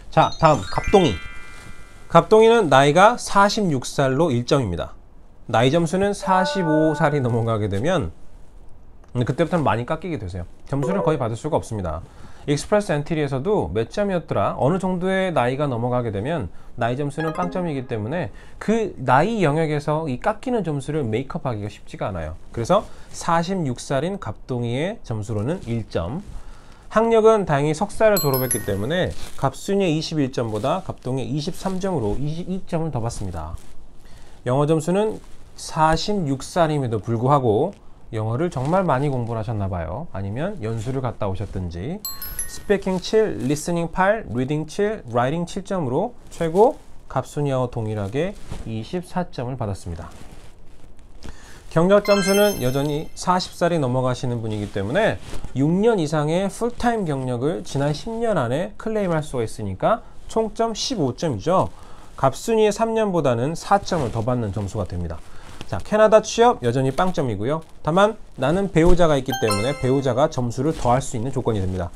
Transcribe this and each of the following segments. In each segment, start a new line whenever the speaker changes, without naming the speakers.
자, 다음 갑동이. 갑동이는 나이가 46살로 1점입니다. 나이 점수는 45살이 넘어가게 되면 그때부터는 많이 깎이게 되세요. 점수를 거의 받을 수가 없습니다. 익스프레스 엔트리에서도 몇 점이었더라, 어느 정도의 나이가 넘어가게 되면 나이 점수는 빵점이기 때문에 그 나이 영역에서 이 깎이는 점수를 메이크업 하기가 쉽지가 않아요. 그래서 46살인 갑동이의 점수로는 1점. 학력은 다행히 석사를 졸업했기 때문에 갑순이의 21점보다 갑동이의 23점으로 22점을 더 받습니다. 영어 점수는 46살임에도 불구하고 영어를 정말 많이 공부를 하셨나봐요. 아니면 연수를 갔다 오셨든지. 스피킹 7, 리스닝 8, 리딩 7, 라이팅 7점으로 최고 갑순이와 동일하게 24점을 받았습니다. 경력 점수는 여전히 40살이 넘어가시는 분이기 때문에 6년 이상의 풀타임 경력을 지난 10년 안에 클레임할 수가 있으니까 총점 15점이죠. 갑순이의 3년보다는 4점을 더 받는 점수가 됩니다. 자, 캐나다 취업 여전히 빵점이고요. 다만 나는 배우자가 있기 때문에 배우자가 점수를 더할 수 있는 조건이 됩니다.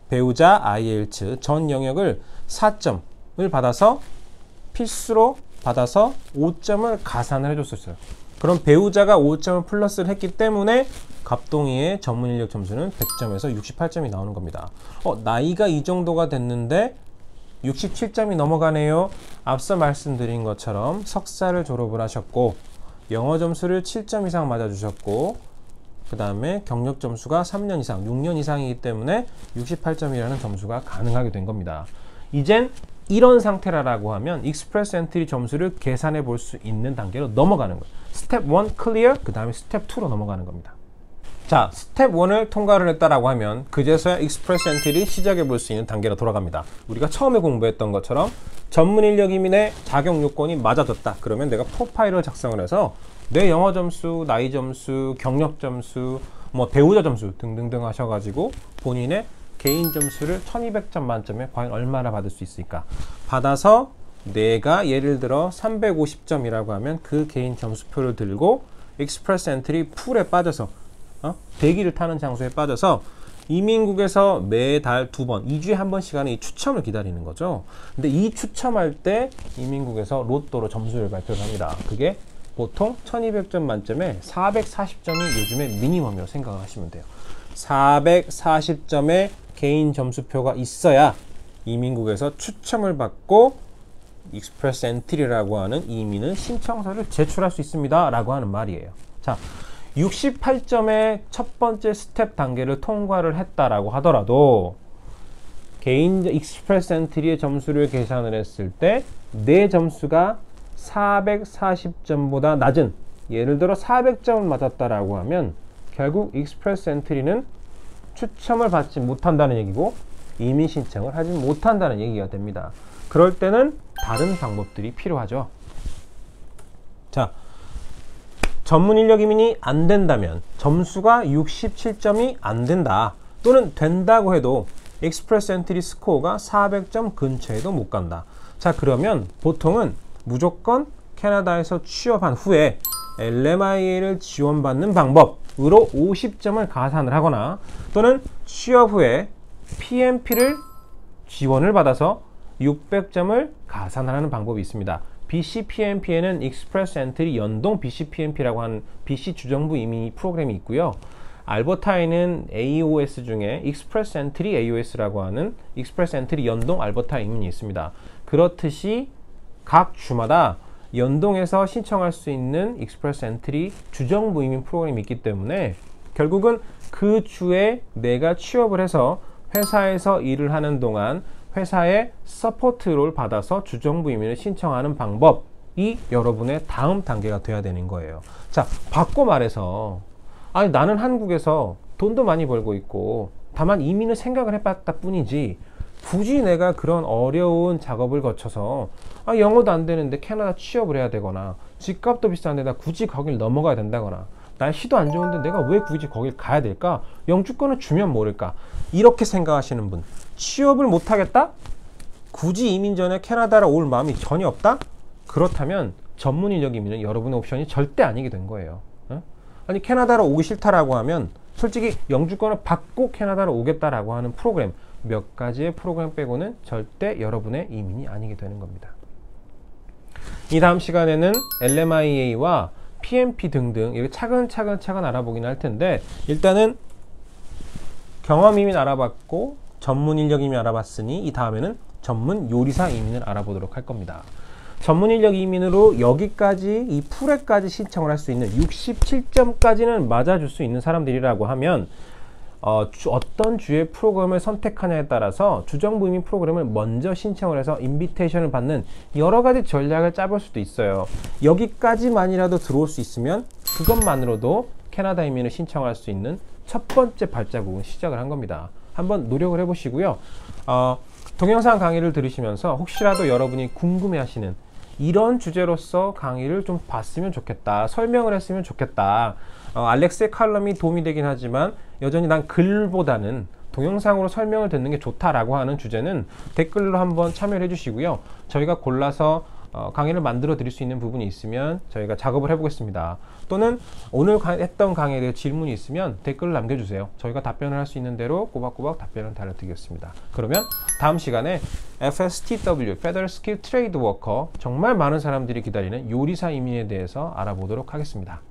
배우자 IELTS 전 영역을 4점을 받아서 필수로 받아서 5점을 가산을 해줬었어요. 그럼 배우자가 5점을 플러스를 했기 때문에 갑동이의 전문 인력 점수는 100점에서 68점이 나오는 겁니다. 나이가 이 정도가 됐는데 67점이 넘어가네요. 앞서 말씀드린 것처럼 석사를 졸업을 하셨고 영어 점수를 7점 이상 맞아주셨고 그 다음에 경력 점수가 3년 이상, 6년 이상이기 때문에 68점이라는 점수가 가능하게 된 겁니다. 이젠 이런 상태라고 하면 익스프레스 엔트리 점수를 계산해 볼 수 있는 단계로 넘어가는 거예요. 스텝 1 클리어, 그 다음에 스텝 2로 넘어가는 겁니다. 자, 스텝 1을 통과를 했다라고 하면 그제서야 익스프레스 엔트리 시작해 볼 수 있는 단계로 돌아갑니다. 우리가 처음에 공부했던 것처럼 전문 인력 이민의 자격 요건이 맞아졌다. 그러면 내가 프로파일을 작성을 해서 내 영어 점수, 나이 점수, 경력 점수, 배우자 점수 등등등 하셔가지고 본인의 개인 점수를 1200점 만점에 과연 얼마나 받을 수 있을까? 받아서 내가 예를 들어 350점이라고 하면 그 개인 점수표를 들고 익스프레스 엔트리 풀에 빠져서 대기를 타는 장소에 빠져서 이민국에서 매달 2번, 2주에 한 번씩 하는 이 추첨을 기다리는 거죠. 근데 이 추첨할 때 이민국에서 로또로 점수를 발표를 합니다. 그게 보통 1200점 만점에 440점이 요즘에 미니멈이라고 생각을 하시면 돼요. 440점의 개인 점수표가 있어야 이민국에서 추첨을 받고 익스프레스 엔트리라고 하는 이민은 신청서를 제출할 수 있습니다 라고 하는 말이에요. 자, 68점의 첫 번째 스텝 단계를 통과를 했다라고 하더라도 개인 익스프레스 엔트리의 점수를 계산을 했을 때 내 점수가 440점보다 낮은, 예를 들어 400점을 맞았다라고 하면 결국 익스프레스 엔트리는 추첨을 받지 못한다는 얘기고 이민 신청을 하지 못한다는 얘기가 됩니다. 그럴 때는 다른 방법들이 필요하죠. 자, 전문 인력 이민이 안 된다면, 점수가 67점이 안 된다 또는 된다고 해도 익스프레스 엔트리 스코어가 400점 근처에도 못 간다. 자, 그러면 보통은 무조건 캐나다에서 취업한 후에 LMIA를 지원받는 방법으로 50점을 가산을 하거나 또는 취업 후에 PMP를 지원을 받아서 600점을 가산을 하는 방법이 있습니다. BCPMP에는 익스프레스 엔트리 연동 BCPMP라고 하는 BC 주정부 이민 프로그램이 있고요. 알버타에는 AOS 중에 익스프레스 엔트리 AOS라고 하는 익스프레스 엔트리 연동 알버타 이민이 있습니다. 그렇듯이 각 주마다 연동해서 신청할 수 있는 익스프레스 엔트리 주정부 이민 프로그램이 있기 때문에 결국은 그 주에 내가 취업을 해서 회사에서 일을 하는 동안 회사의 서포트를 받아서 주정부 이민을 신청하는 방법이 여러분의 다음 단계가 돼야 되는 거예요. 자, 바꿔 말해서 아니 나는 한국에서 돈도 많이 벌고 있고 다만 이민을 생각을 해봤다 뿐이지 굳이 내가 그런 어려운 작업을 거쳐서 영어도 안 되는데 캐나다 취업을 해야 되거나 집값도 비싼데 나 굳이 거길 넘어가야 된다거나 날씨도 안 좋은데 내가 왜 굳이 거길 가야 될까? 영주권을 주면 모를까? 이렇게 생각하시는 분, 취업을 못하겠다? 굳이 이민 전에 캐나다로 올 마음이 전혀 없다? 그렇다면 전문 인력 이민은 여러분의 옵션이 절대 아니게 된 거예요. 아니 캐나다로 오기 싫다라고 하면 솔직히 영주권을 받고 캐나다로 오겠다라고 하는 프로그램 몇 가지의 프로그램 빼고는 절대 여러분의 이민이 아니게 되는 겁니다. 이 다음 시간에는 LMIA와 PMP 등등 이렇게 차근차근 알아보긴 할 텐데 일단은 경험 이민 알아봤고 전문 인력 이민 알아봤으니 이 다음에는 전문 요리사 이민을 알아보도록 할 겁니다. 전문 인력 이민으로 여기까지 이 풀에까지 신청을 할 수 있는 67점까지는 맞아줄 수 있는 사람들이라고 하면 어떤 주의 프로그램을 선택하냐에 따라서 주정부 이민 프로그램을 먼저 신청을 해서 인비테이션을 받는 여러 가지 전략을 짜볼 수도 있어요. 여기까지만이라도 들어올 수 있으면 그것만으로도 캐나다 이민을 신청할 수 있는 첫 번째 발자국은 시작을 한 겁니다. 한번 노력을 해보시고요. 동영상 강의를 들으시면서 혹시라도 여러분이 궁금해하시는 이런 주제로서 강의를 좀 봤으면 좋겠다, 설명을 했으면 좋겠다, 알렉스의 칼럼이 도움이 되긴 하지만 여전히 난 글보다는 동영상으로 설명을 듣는 게 좋다라고 하는 주제는 댓글로 한번 참여를 해주시고요. 저희가 골라서 강의를 만들어 드릴 수 있는 부분이 있으면 저희가 작업을 해보겠습니다. 또는 오늘 했던 강의에 대해 질문이 있으면 댓글을 남겨주세요. 저희가 답변을 할 수 있는 대로 꼬박꼬박 답변을 달아드리겠습니다. 그러면 다음 시간에 FSTW, Federal Skilled Trade Worker, 정말 많은 사람들이 기다리는 요리사 이민에 대해서 알아보도록 하겠습니다.